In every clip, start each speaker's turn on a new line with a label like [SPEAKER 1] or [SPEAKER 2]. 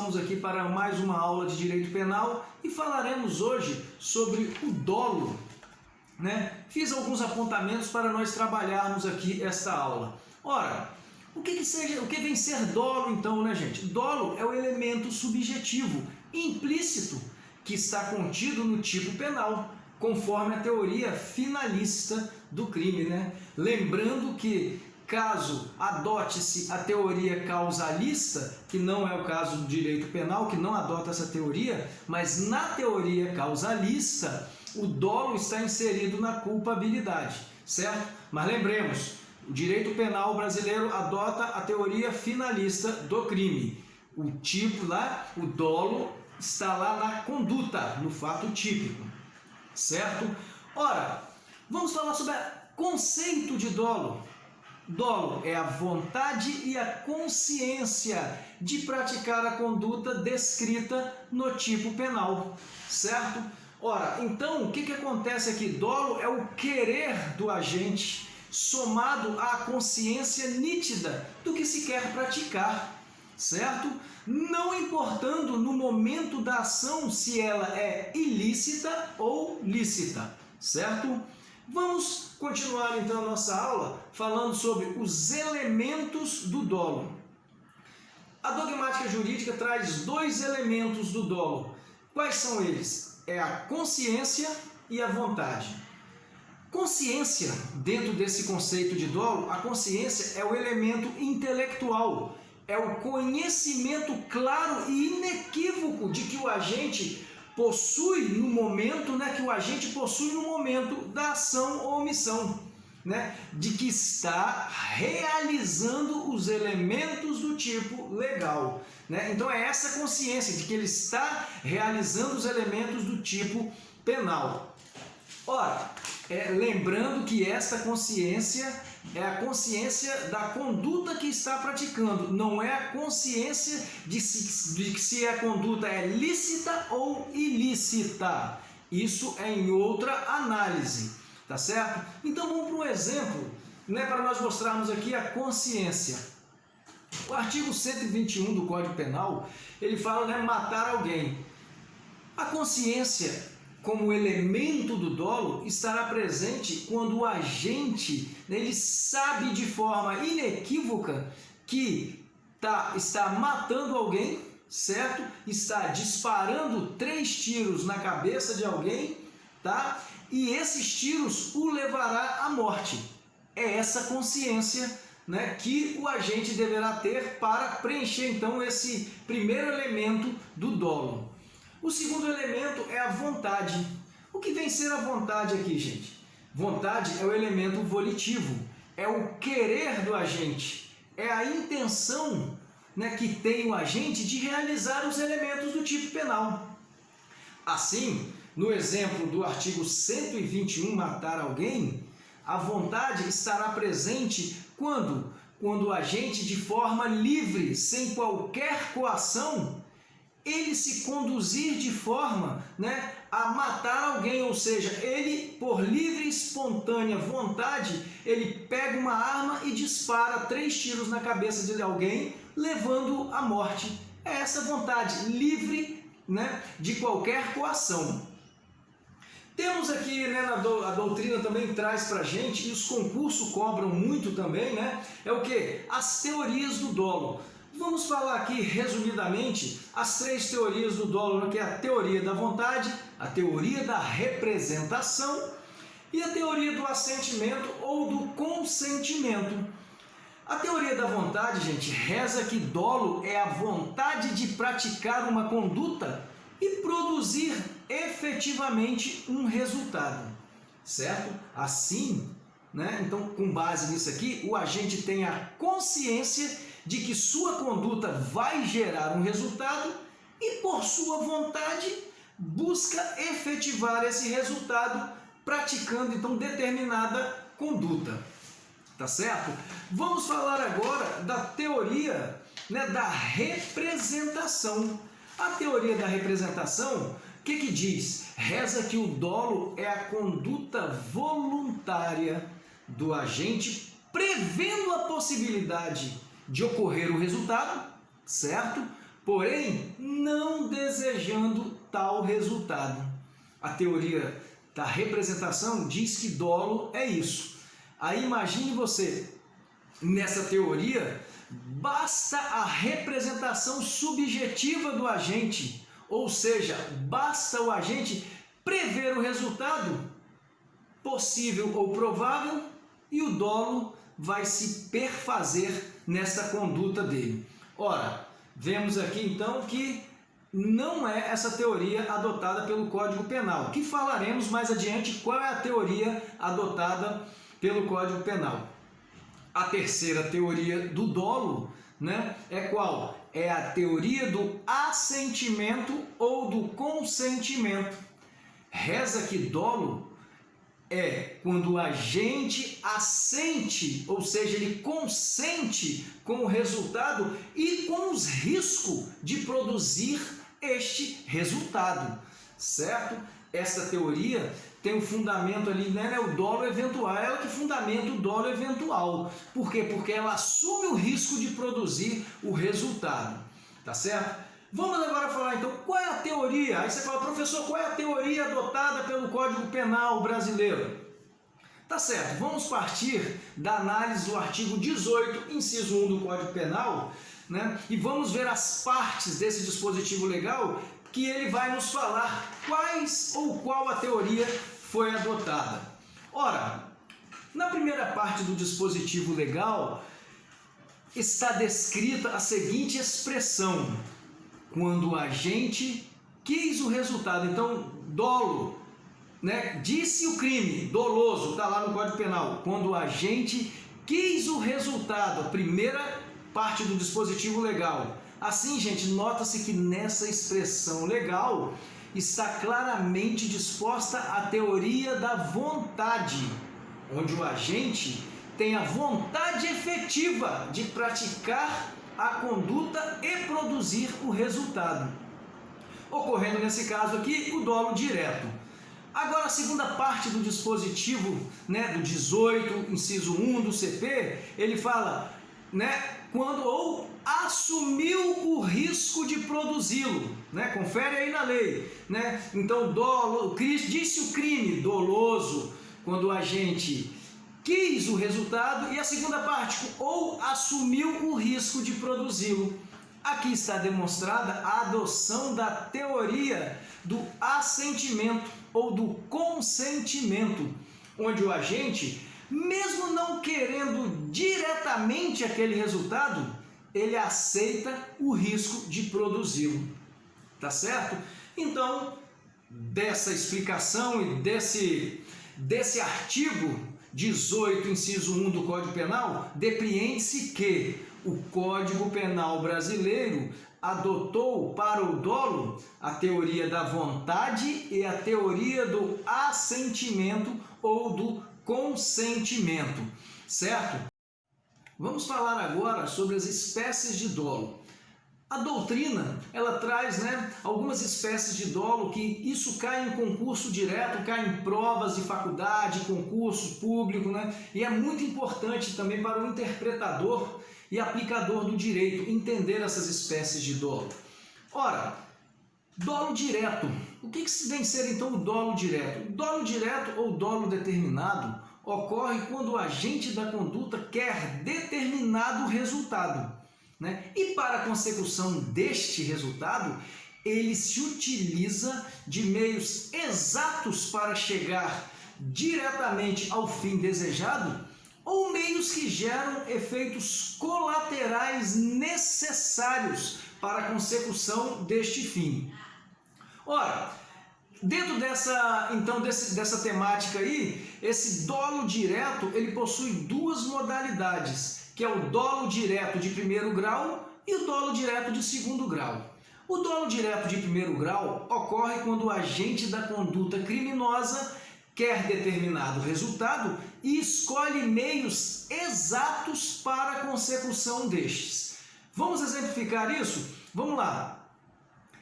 [SPEAKER 1] estamos aqui para mais uma aula de Direito Penal e falaremos hoje sobre o dolo, né? Fiz alguns apontamentos para nós trabalharmos aqui esta aula. Ora, o que vem ser dolo então, né, gente? Dolo é o elemento subjetivo, implícito, que está contido no tipo penal, conforme a teoria finalista do crime, né? Lembrando que caso adote-se a teoria causalista, que não é o caso do direito penal, que não adota essa teoria, mas na teoria causalista, o dolo está inserido na culpabilidade, certo? Mas lembremos, o direito penal brasileiro adota a teoria finalista do crime. O tipo lá, o dolo, está lá na conduta, no fato típico, certo? Ora, vamos falar sobre o conceito de dolo. Dolo é a vontade e a consciência de praticar a conduta descrita no tipo penal, certo? Ora, então, o que acontece aqui? Dolo é o querer do agente somado à consciência nítida do que se quer praticar, certo? Não importando no momento da ação se ela é ilícita ou lícita, certo? Vamos continuar então a nossa aula falando sobre os elementos do dolo. A dogmática jurídica traz dois elementos do dolo. Quais são eles? É a consciência e a vontade. Consciência, dentro desse conceito de dolo, a consciência é o elemento intelectual, é o conhecimento claro e inequívoco de que o agente possui no momento, que o agente possui no momento da ação ou omissão, de que está realizando os elementos do tipo legal, Então é essa consciência de que ele está realizando os elementos do tipo penal. Ora, lembrando que esta consciência é a consciência da conduta que está praticando, não é a consciência de se a conduta é lícita ou ilícita. Isso é em outra análise, tá certo? Então vamos para um exemplo, para nós mostrarmos aqui a consciência. O artigo 121 do Código Penal, ele fala, matar alguém. A consciência, como elemento do dolo, estará presente quando o agente ele sabe de forma inequívoca que está matando alguém, certo? Está disparando 3 tiros na cabeça de alguém, tá? E esses tiros o levará à morte. É essa consciência, que o agente deverá ter para preencher então esse primeiro elemento do dolo. O segundo elemento é a vontade. O que vem ser a vontade aqui, gente? Vontade é o elemento volitivo, é o querer do agente, é a intenção que tem o agente de realizar os elementos do tipo penal. Assim, no exemplo do artigo 121, matar alguém, a vontade estará presente quando o agente, de forma livre, sem qualquer coação, ele se conduzir de forma a matar alguém, ou seja, ele, por livre e espontânea vontade, ele pega uma arma e dispara 3 tiros na cabeça de alguém, levando-o à morte. É essa vontade livre de qualquer coação. Temos aqui, a doutrina também traz para a gente, e os concursos cobram muito também, é o que? As teorias do dolo. Vamos falar aqui, resumidamente, as 3 teorias do dolo, que é a teoria da vontade, a teoria da representação e a teoria do assentimento ou do consentimento. A teoria da vontade, gente, reza que dolo é a vontade de praticar uma conduta e produzir efetivamente um resultado, certo? Assim, então, com base nisso aqui, o agente tem a consciência de que sua conduta vai gerar um resultado e, por sua vontade, busca efetivar esse resultado praticando, então, determinada conduta. Tá certo? Vamos falar agora da teoria da representação. A teoria da representação, o que diz? Reza que o dolo é a conduta voluntária do agente prevendo a possibilidade de ocorrer o resultado, certo? porém não desejando tal resultado. A teoria da representação diz que dolo é isso. Aí imagine você, nessa teoria, basta a representação subjetiva do agente, ou seja, basta o agente prever o resultado possível ou provável e o dolo vai se perfazer nesta conduta dele. Ora, vemos aqui então que não é essa teoria adotada pelo Código Penal, que falaremos mais adiante qual é a teoria adotada pelo Código Penal. A terceira teoria do dolo, né, é qual? É a teoria do assentimento ou do consentimento. Reza que dolo é quando o agente assente, ou seja, ele consente com o resultado e com os riscos de produzir este resultado, certo? Essa teoria tem um fundamento ali, né? O dolo eventual, ela que fundamenta o dolo eventual. Por quê? Porque ela assume o risco de produzir o resultado, tá certo? Vamos agora falar então qual é a teoria. Aí você fala, professor, qual é a teoria adotada pelo Código Penal brasileiro? Tá certo, vamos partir da análise do artigo 18, inciso 1 do Código Penal, né? E vamos ver as partes desse dispositivo legal que ele vai nos falar quais ou qual a teoria foi adotada. Ora, na primeira parte do dispositivo legal está descrita a seguinte expressão: quando o agente quis o resultado. Então, dolo, né? Disse o crime, doloso, está lá no Código Penal. Quando o agente quis o resultado, a primeira parte do dispositivo legal. Assim, gente, nota-se que nessa expressão legal está claramente disposta a teoria da vontade, onde o agente tem a vontade efetiva de praticar a conduta e produzir o resultado, ocorrendo nesse caso aqui o dolo direto. Agora a segunda parte do dispositivo, né, do 18, inciso 1 do CP, ele fala, né, quando ou assumiu o risco de produzi-lo, né? Confere aí na lei, né? Então, dolo, disse o crime, doloso, quando o agente quis o resultado, e a segunda parte, ou assumiu o risco de produzi-lo. Aqui está demonstrada a adoção da teoria do assentimento ou do consentimento, onde o agente, mesmo não querendo diretamente aquele resultado, ele aceita o risco de produzi-lo, tá certo? Então, dessa explicação e desse artigo 18, inciso 1 do Código Penal, depreende-se que o Código Penal brasileiro adotou para o dolo a teoria da vontade e a teoria do assentimento ou do consentimento, certo? Vamos falar agora sobre as espécies de dolo. A doutrina, ela traz, né, algumas espécies de dolo que isso cai em concurso direto, cai em provas de faculdade, concurso público, né? E é muito importante também para o interpretador e aplicador do direito entender essas espécies de dolo. Ora, dolo direto. O que vem ser então o dolo direto? O dolo direto ou dolo determinado ocorre quando o agente da conduta quer determinado resultado, né? E para a consecução deste resultado, ele se utiliza de meios exatos para chegar diretamente ao fim desejado ou meios que geram efeitos colaterais necessários para a consecução deste fim. Ora, dentro dessa temática aí, esse dolo direto, ele possui duas modalidades, que é o dolo direto de primeiro grau e o dolo direto de segundo grau. O dolo direto de primeiro grau ocorre quando o agente da conduta criminosa quer determinado resultado e escolhe meios exatos para a consecução destes. Vamos exemplificar isso? Vamos lá.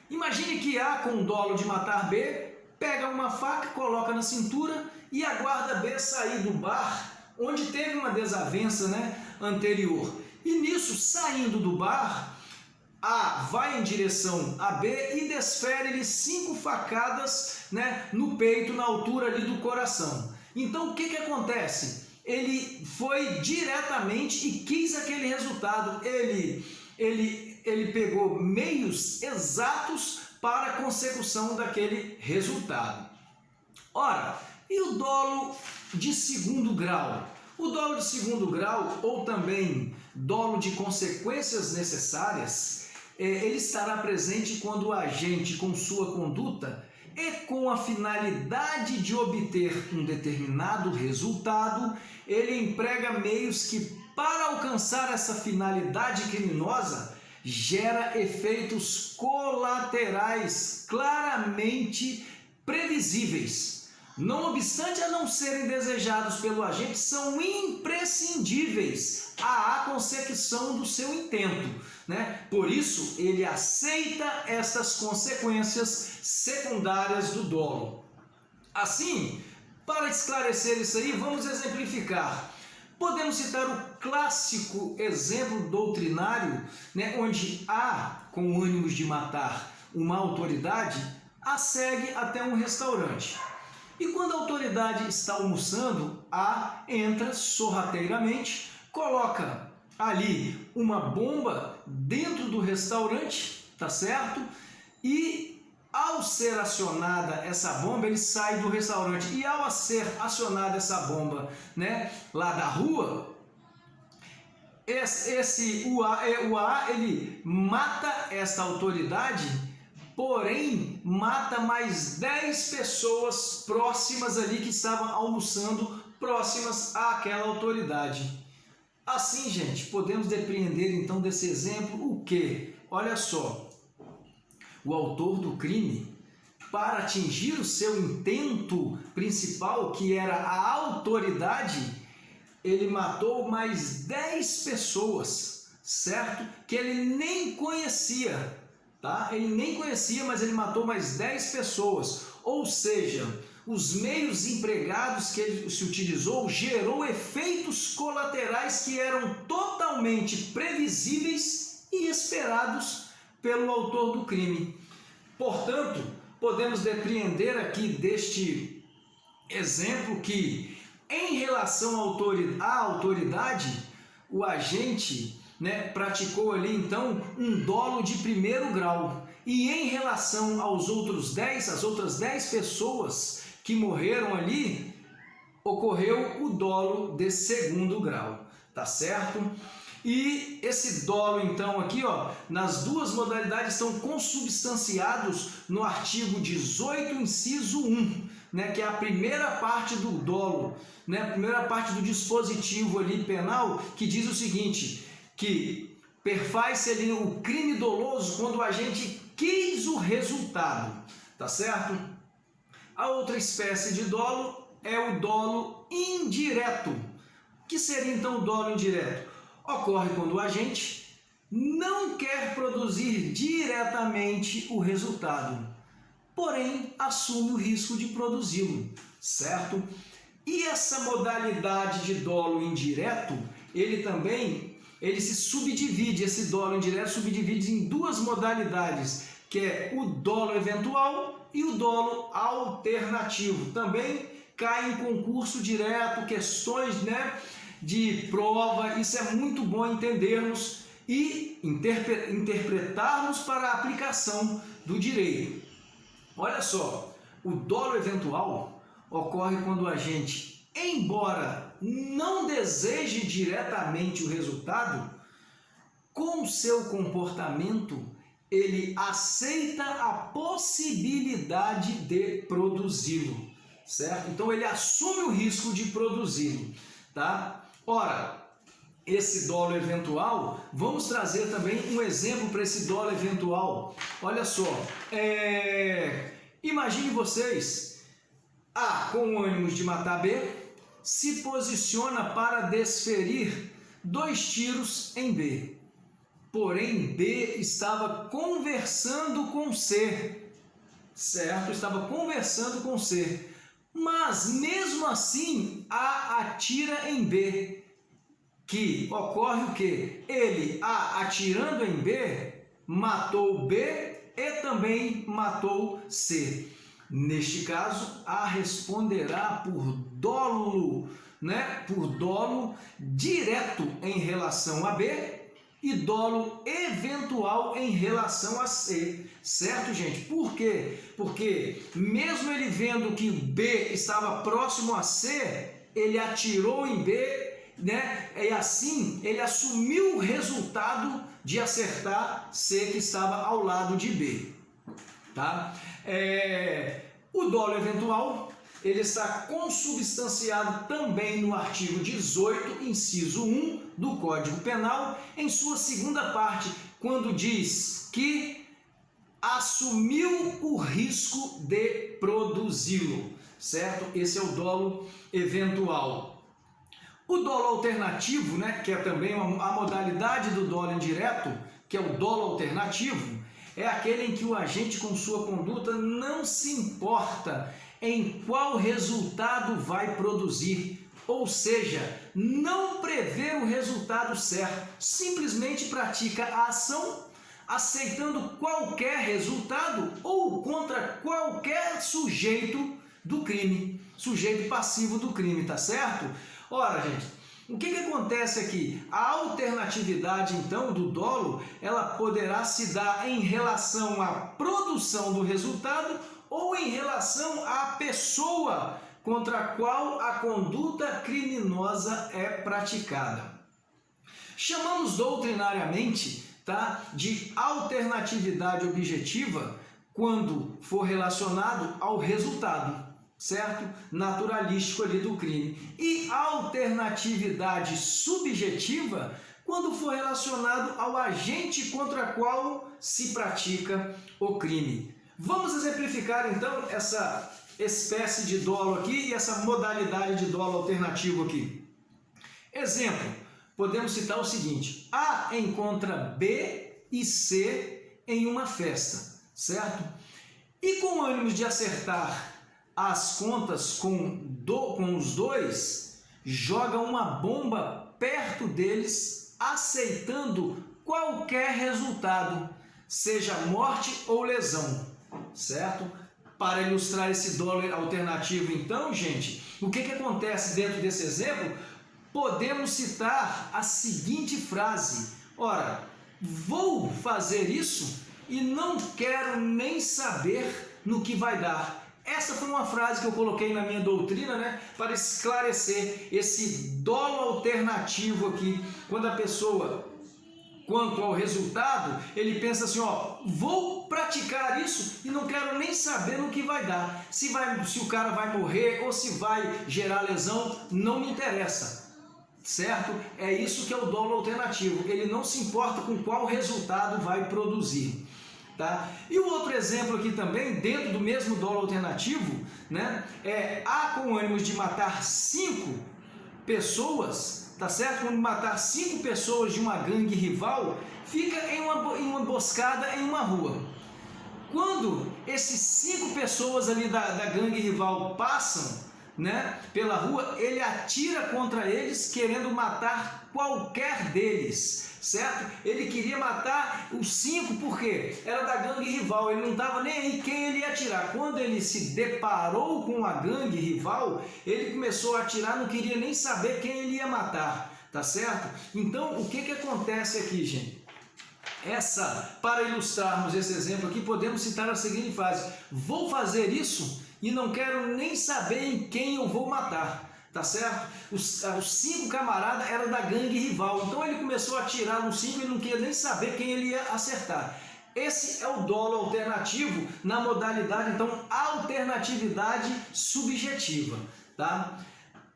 [SPEAKER 1] Imagine que A, com dolo de matar B, pega uma faca, coloca na cintura e aguarda B sair do bar, onde teve uma desavença, né, anterior. E nisso, saindo do bar, A vai em direção a B e desfere-lhe 5 facadas, né, no peito, na altura ali do coração. Então o que acontece? Ele foi diretamente e quis aquele resultado. Ele pegou meios exatos para a consecução daquele resultado. Ora, e o dolo de segundo grau? O dolo de segundo grau, ou também dolo de consequências necessárias, ele estará presente quando o agente, com sua conduta e com a finalidade de obter um determinado resultado, ele emprega meios que, para alcançar essa finalidade criminosa, gera efeitos colaterais claramente previsíveis. Não obstante a não serem desejados pelo agente, são imprescindíveis à consecução do seu intento, né? Por isso, ele aceita estas consequências secundárias do dolo. Assim, para esclarecer isso aí, vamos exemplificar. Podemos citar o clássico exemplo doutrinário, né, onde A, com ânimos de matar uma autoridade, a segue até um restaurante. E quando a autoridade está almoçando, A entra sorrateiramente, coloca ali uma bomba dentro do restaurante, tá certo? E ao ser acionada essa bomba, ele sai do restaurante. E ao ser acionada essa bomba, né, lá da rua, o A ele mata esta autoridade, porém mata mais 10 pessoas próximas ali que estavam almoçando, próximas àquela autoridade. Assim, gente, podemos depreender então desse exemplo o que? Olha só, o autor do crime, para atingir o seu intento principal, que era a autoridade, ele matou mais 10 pessoas, certo? Que ele nem conhecia, tá? Ele nem conhecia, mas ele matou mais 10 pessoas. Ou seja, os meios empregados que ele se utilizou gerou efeitos colaterais que eram totalmente previsíveis e esperados pelo autor do crime. Portanto, podemos depreender aqui deste exemplo que, em relação à autoridade, o agente, né, praticou ali então um dolo de primeiro grau. E em relação aos às outras 10 pessoas que morreram ali, ocorreu o dolo de segundo grau, tá certo? E esse dolo então aqui, ó, nas duas modalidades estão consubstanciados no artigo 18, inciso 1, né, que é a primeira parte do dolo, né, a primeira parte do dispositivo ali penal, que diz o seguinte, que perfaz-se ali o crime doloso quando o agente quis o resultado, tá certo? A outra espécie de dolo é o dolo indireto. O que seria então o dolo indireto? Ocorre quando o agente não quer produzir diretamente o resultado, porém assume o risco de produzi-lo, certo? E essa modalidade de dolo indireto, ele se subdivide, esse dolo indireto subdivide em duas modalidades, que é o dolo eventual e o dolo alternativo. Também cai em concurso direto, questões, né, de prova. Isso é muito bom entendermos e interpretarmos para a aplicação do direito. Olha só, o dolo eventual ocorre quando o agente, embora não deseje diretamente o resultado, com seu comportamento ele aceita a possibilidade de produzi-lo, certo? Então ele assume o risco de produzi-lo, tá? Ora, esse dolo eventual, vamos trazer também um exemplo para esse dolo eventual. Olha só, imagine vocês, A, com ânimos de matar B, se posiciona para desferir 2 tiros em B. Porém, B estava conversando com C, certo? Estava conversando com C. Mas, mesmo assim, A atira em B. Que ocorre o quê? Ele, A, atirando em B, matou B e também matou C. Neste caso, A responderá por dolo, né? Por dolo direto em relação a B e dolo eventual em relação a C, certo, gente? Por quê? Porque mesmo ele vendo que B estava próximo a C, ele atirou em B, né? E assim ele assumiu o resultado de acertar C, que estava ao lado de B, tá? O dolo eventual, ele está consubstanciado também no artigo 18, inciso 1 do Código Penal, em sua segunda parte, quando diz que assumiu o risco de produzi-lo, certo? Esse é o dolo eventual. O dolo alternativo, né, que é também a modalidade do dolo indireto, que é o dolo alternativo, é aquele em que o agente com sua conduta não se importa em qual resultado vai produzir, ou seja, não prevê o resultado certo, simplesmente pratica a ação aceitando qualquer resultado ou contra qualquer sujeito do crime, sujeito passivo do crime, tá certo? Ora, gente, o que acontece aqui? A alternatividade, então, do dolo, ela poderá se dar em relação à produção do resultado ou em relação à pessoa contra a qual a conduta criminosa é praticada. Chamamos doutrinariamente, tá, de alternatividade objetiva quando for relacionado ao resultado, certo? Naturalístico ali do crime. E alternatividade subjetiva quando for relacionado ao agente contra o qual se pratica o crime. Vamos exemplificar então essa espécie de dolo aqui e essa modalidade de dolo alternativo aqui. Exemplo, podemos citar o seguinte: A encontra B e C em uma festa, certo? E com ânimos de acertar as contas com os dois, joga uma bomba perto deles, aceitando qualquer resultado, seja morte ou lesão, certo? Para ilustrar esse dolo alternativo, então, gente, o que acontece dentro desse exemplo? Podemos citar a seguinte frase: ora, vou fazer isso e não quero nem saber no que vai dar. Essa foi uma frase que eu coloquei na minha doutrina, né, para esclarecer esse dolo alternativo aqui, quando a pessoa, quanto ao resultado, ele pensa assim, ó, vou praticar isso e não quero nem saber no que vai dar. Se o cara vai morrer ou se vai gerar lesão, não me interessa, certo? É isso que é o dolo alternativo, ele não se importa com qual resultado vai produzir. Tá? E o outro exemplo aqui também, dentro do mesmo dolo alternativo, né, é A com ânimos de matar 5 pessoas, tá certo? Quando matar 5 pessoas de uma gangue rival, fica em uma emboscada em uma rua. Quando esses 5 pessoas ali da gangue rival passam, né, pela rua, ele atira contra eles, querendo matar qualquer deles, certo? Ele queria matar os 5 porque era da gangue rival, ele não estava nem aí quem ele ia atirar. Quando ele se deparou com a gangue rival, ele começou a atirar, não queria nem saber quem ele ia matar, tá certo? Então, o que acontece aqui, gente? Para ilustrarmos esse exemplo aqui, podemos citar a seguinte frase: vou fazer isso e não quero nem saber em quem eu vou matar, tá certo? Os 5 camaradas eram da gangue rival, então ele começou a atirar nos 5 e não queria nem saber quem ele ia acertar. Esse é o dolo alternativo na modalidade, então, alternatividade subjetiva, tá?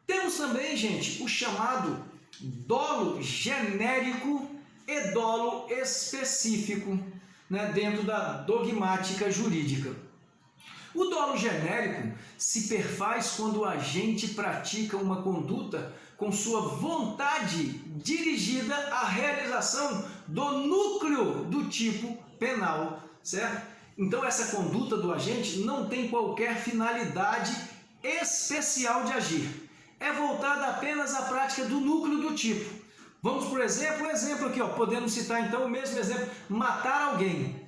[SPEAKER 1] Temos também, gente, o chamado dolo genérico e dolo específico, né, dentro da dogmática jurídica. O dolo genérico se perfaz quando o agente pratica uma conduta com sua vontade dirigida à realização do núcleo do tipo penal, certo? Então essa conduta do agente não tem qualquer finalidade especial de agir. É voltada apenas à prática do núcleo do tipo. Vamos por exemplo aqui, ó, podemos citar então o mesmo exemplo, matar alguém.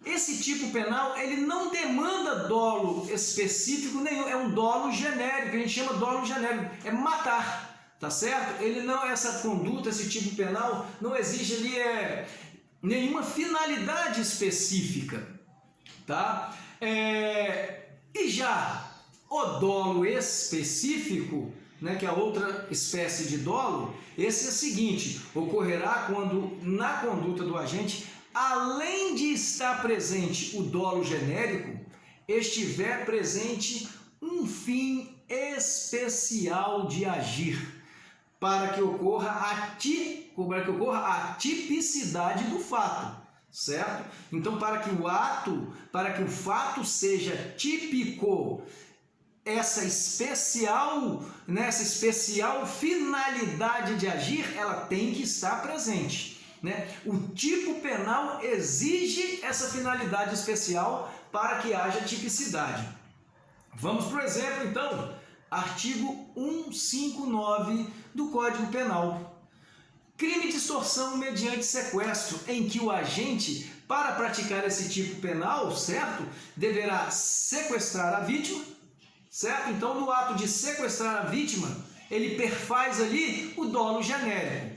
[SPEAKER 1] Esse tipo penal, ele não demanda dolo específico nenhum, é um dolo genérico, a gente chama dolo genérico, é matar, tá certo? Ele não, essa conduta, esse tipo penal, não exige ali nenhuma finalidade específica, tá? E já o dolo específico, né, que é outra espécie de dolo, esse é o seguinte, ocorrerá quando na conduta do agente, além de estar presente o dolo genérico, estiver presente um fim especial de agir, para que ocorra a tipicidade do fato, certo? Então, para que o fato seja típico, essa especial finalidade de agir, ela tem que estar presente, né? O tipo penal exige essa finalidade especial para que haja tipicidade. Vamos para o exemplo, então, artigo 159 do Código Penal. Crime de extorsão mediante sequestro, em que o agente, para praticar esse tipo penal, certo, deverá sequestrar a vítima, certo? Então, no ato de sequestrar a vítima, ele perfaz ali o dolo genérico.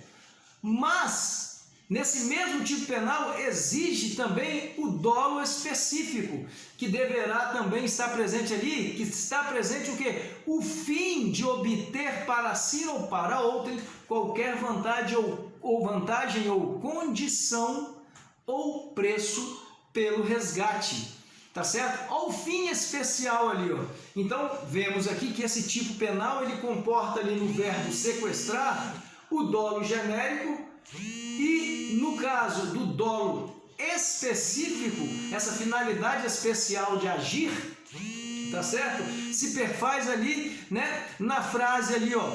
[SPEAKER 1] Mas, nesse mesmo tipo penal, exige também o dolo específico, que deverá também estar presente ali, que está presente o quê? O fim de obter para si ou para outrem qualquer vantagem ou condição ou preço pelo resgate. Tá certo? Olha o fim especial ali, ó. Então, vemos aqui que esse tipo penal, ele comporta ali no verbo sequestrar o dolo genérico e, no caso do dolo específico, essa finalidade especial de agir, tá certo? Se perfaz ali, né, na frase ali, ó,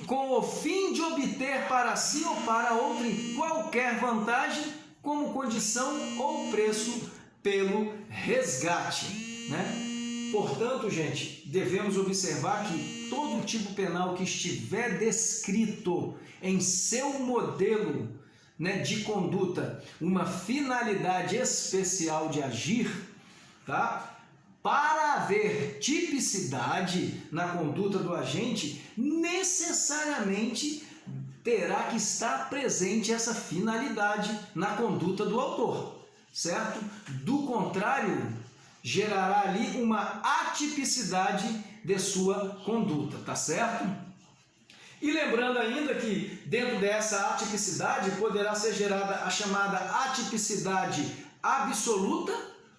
[SPEAKER 1] com o fim de obter para si ou para outrem qualquer vantagem como condição ou preço pelo resgate, né? Portanto, gente, devemos observar que todo tipo penal que estiver descrito em seu modelo, né, de conduta, uma finalidade especial de agir, tá? Para haver tipicidade na conduta do agente, necessariamente terá que estar presente essa finalidade na conduta do autor, certo? Do contrário, gerará ali uma atipicidade de sua conduta, tá certo? E lembrando ainda que dentro dessa atipicidade poderá ser gerada a chamada atipicidade absoluta,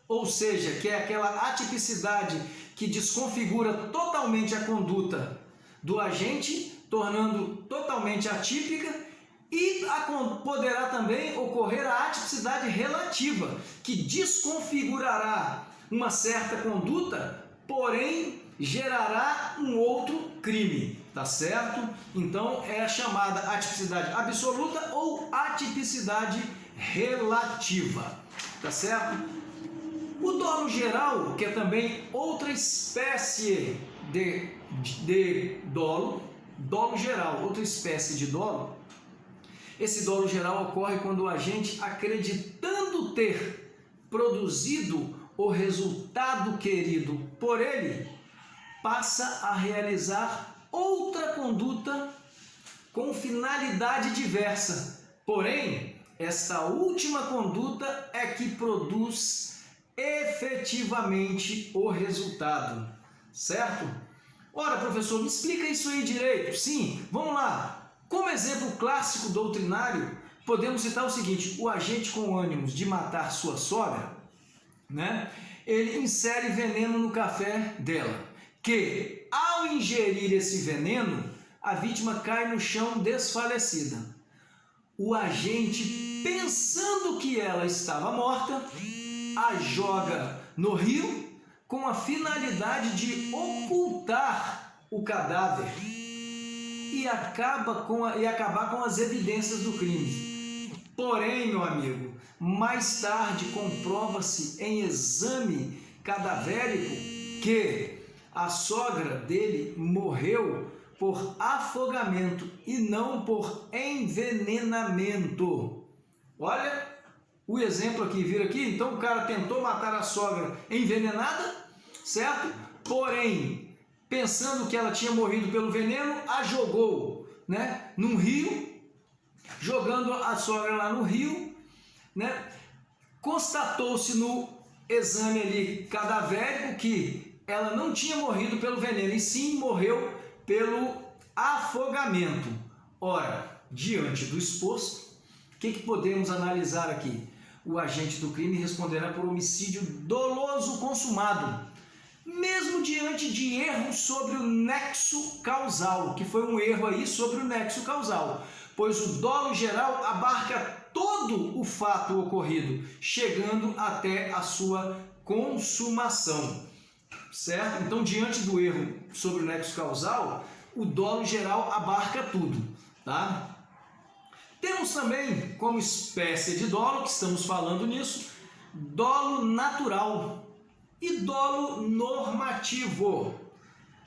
[SPEAKER 1] ou seja, que é aquela atipicidade que desconfigura totalmente a conduta do agente, tornando totalmente atípica, e poderá também ocorrer a atipicidade relativa, que desconfigurará uma certa conduta, porém gerará um outro crime, tá certo? Então é a chamada atipicidade absoluta ou atipicidade relativa, tá certo? O dolo geral, que é também outra espécie de dolo geral, outra espécie de dolo. Esse dolo geral ocorre quando o agente, acreditando ter produzido o resultado querido por ele, passa a realizar outra conduta com finalidade diversa. Porém, esta última conduta é que produz efetivamente o resultado, certo? Ora, professor, me explica isso aí direito. Sim, vamos lá. Como exemplo clássico doutrinário, podemos citar o seguinte: o agente com ânimos de matar sua sogra, né, ele insere veneno no café dela, que ao ingerir esse veneno, a vítima cai no chão desfalecida. O agente, pensando que ela estava morta, a joga no rio com a finalidade de ocultar o cadáver e acabar com as evidências do crime. Porém, meu amigo, mais tarde comprova-se em exame cadavérico que a sogra dele morreu por afogamento e não por envenenamento. Olha o exemplo aqui, vira aqui. Então o cara tentou matar a sogra envenenada, certo? Porém, pensando que ela tinha morrido pelo veneno, a jogou, né, num rio, jogando a sogra lá no rio, né? Constatou-se no exame ali cadavérico que ela não tinha morrido pelo veneno, e sim morreu pelo afogamento. Ora, diante do exposto, o que podemos analisar aqui? O agente do crime responderá por homicídio doloso consumado, mesmo diante de erros sobre o nexo causal, que foi um erro aí sobre o nexo causal, pois o dolo geral abarca todo o fato ocorrido, chegando até a sua consumação, certo? Então, diante do erro sobre o nexo causal, o dolo geral abarca tudo, tá? Temos também, como espécie de dolo, que estamos falando nisso, dolo natural e dolo normativo.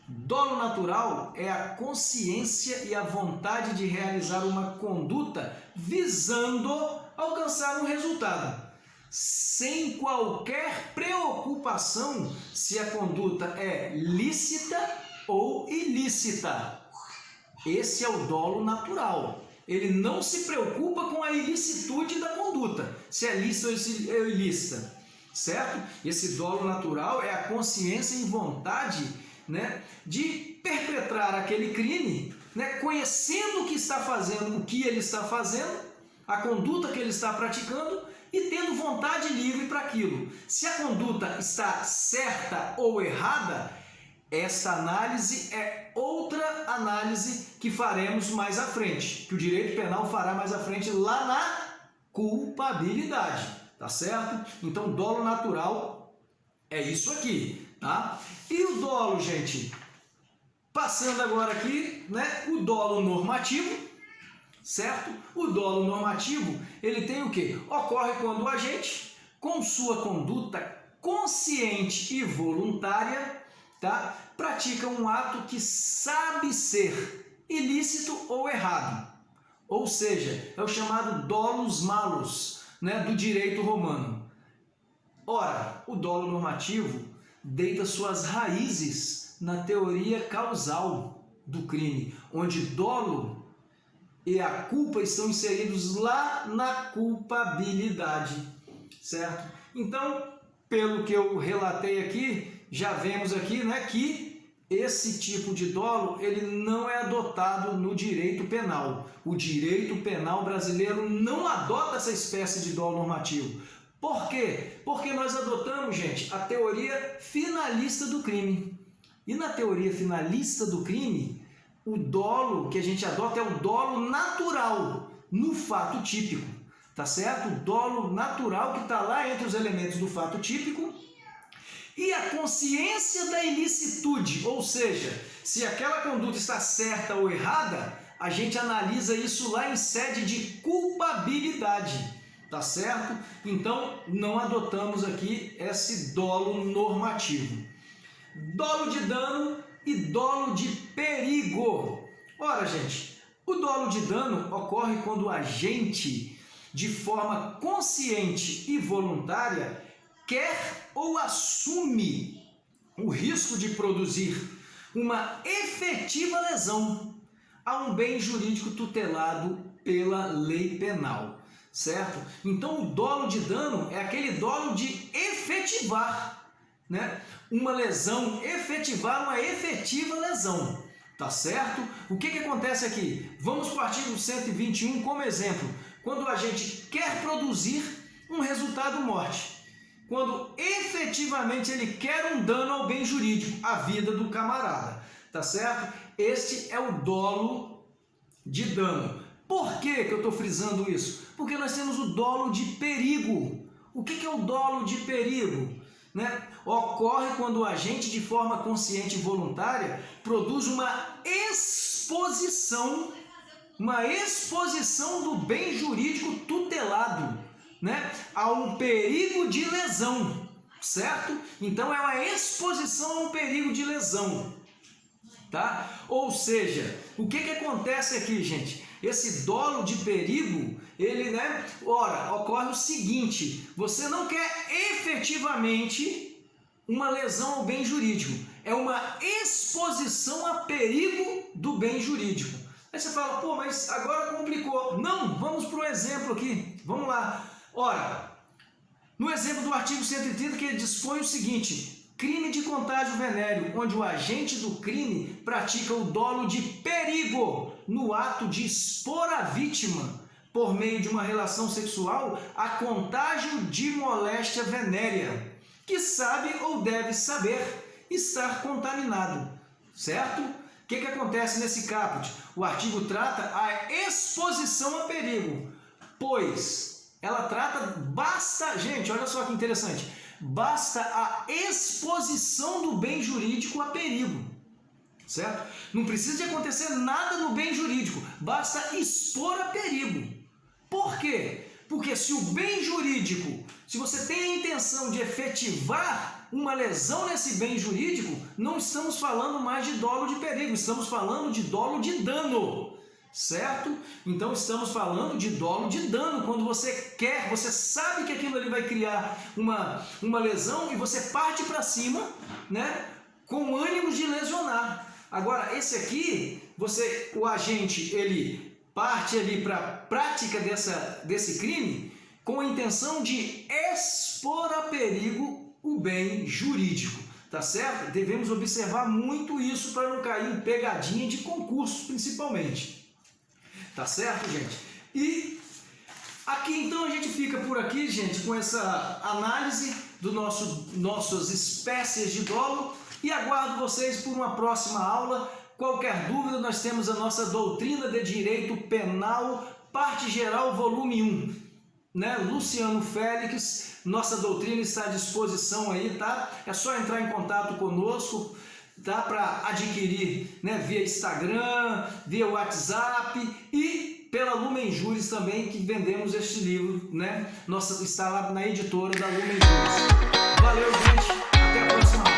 [SPEAKER 1] Dolo natural é a consciência e a vontade de realizar uma conduta visando alcançar um resultado, sem qualquer preocupação se a conduta é lícita ou ilícita. Esse é o dolo natural. Ele não se preocupa com a ilicitude da conduta, se é lícita ou ilícita, certo? Esse dolo natural é a consciência e vontade, né, de perpetrar aquele crime, né, conhecendo o que está fazendo, o que ele está fazendo, a conduta que ele está praticando e tendo vontade livre para aquilo. Se a conduta está certa ou errada, esta análise é outra análise que faremos mais à frente, que o direito penal fará mais à frente lá na culpabilidade, tá certo? Então, dolo natural é isso aqui, tá? E o dolo, gente, passando agora aqui, né, o dolo normativo, certo? O dolo normativo, ele tem o quê? Ocorre quando o agente, com sua conduta consciente e voluntária, tá, pratica um ato que sabe ser ilícito ou errado. Ou seja, é o chamado dolus malus, né, do direito romano. Ora, o dolo normativo deita suas raízes na teoria causal do crime, onde dolo e a culpa estão inseridos lá na culpabilidade, certo? Então, pelo que eu relatei aqui, já vemos aqui, né, que esse tipo de dolo ele não é adotado no direito penal. O direito penal brasileiro não adota essa espécie de dolo normativo. Por quê? Porque nós adotamos, gente, a teoria finalista do crime. E na teoria finalista do crime, o dolo que a gente adota é o dolo natural no fato típico, tá certo? O dolo natural que está lá entre os elementos do fato típico e a consciência da ilicitude, ou seja, se aquela conduta está certa ou errada, a gente analisa isso lá em sede de culpabilidade, tá certo? Então, não adotamos aqui esse dolo normativo. Dolo de dano e dolo de perigo. Ora, gente, o dolo de dano ocorre quando o agente, de forma consciente e voluntária, quer ou assume o risco de produzir uma efetiva lesão a um bem jurídico tutelado pela lei penal, certo? Então, o dolo de dano é aquele dolo de efetivar, né, uma lesão, efetivar uma efetiva lesão, tá certo? O que acontece aqui? Vamos para o artigo 121 como exemplo, quando a gente quer produzir um resultado morte, quando efetivamente ele quer um dano ao bem jurídico, à vida do camarada, tá certo? Este é o dolo de dano. Por que eu estou frisando isso? Porque nós temos o dolo de perigo. O que é o dolo de perigo? Né? Ocorre quando o agente, de forma consciente e voluntária, produz uma exposição do bem jurídico tutelado, né, a um perigo de lesão, certo? Então é uma exposição a um perigo de lesão. tá? Ou seja, o que acontece aqui, gente? Esse dolo de perigo, ele, né? Ora, ocorre o seguinte: você não quer efetivamente uma lesão ao bem jurídico, é uma exposição a perigo do bem jurídico. Aí você fala, pô, mas agora complicou. Não, vamos para o exemplo aqui, vamos lá. Ora, no exemplo do artigo 130, que ele dispõe o seguinte: crime de contágio venéreo, onde o agente do crime pratica o dolo de perigo no ato de expor a vítima, por meio de uma relação sexual, a contágio de moléstia venérea, que sabe ou deve saber estar contaminado, certo? O que acontece nesse caput? O artigo trata a exposição a perigo, pois ela trata, basta, gente, olha só que interessante, basta a exposição do bem jurídico a perigo, certo? Não precisa de acontecer nada no bem jurídico, basta expor a perigo. Por quê? Porque se o bem jurídico, se você tem a intenção de efetivar uma lesão nesse bem jurídico, não estamos falando mais de dolo de perigo, estamos falando de dolo de dano, certo? Então estamos falando de dolo de dano, quando você quer, você sabe que aquilo ali vai criar uma lesão e você parte para cima, né, com ânimo de lesionar. Agora, esse aqui, o agente, ele parte ali para a prática desse crime com a intenção de expor a perigo o bem jurídico, tá certo? Devemos observar muito isso para não cair em pegadinha de concursos, principalmente. Tá certo, gente? E aqui então a gente fica por aqui, gente, com essa análise do nossas espécies de dolo, e aguardo vocês por uma próxima aula. Qualquer dúvida, nós temos a nossa doutrina de direito penal, parte geral, volume 1, né? Luciano Félix, nossa doutrina está à disposição aí, tá? É só entrar em contato conosco, tá? Para adquirir, né? Via Instagram, via WhatsApp e pela Lumen Juris também, que vendemos este livro, né? Está lá na editora da Lumen Juris. Valeu, gente, até a próxima.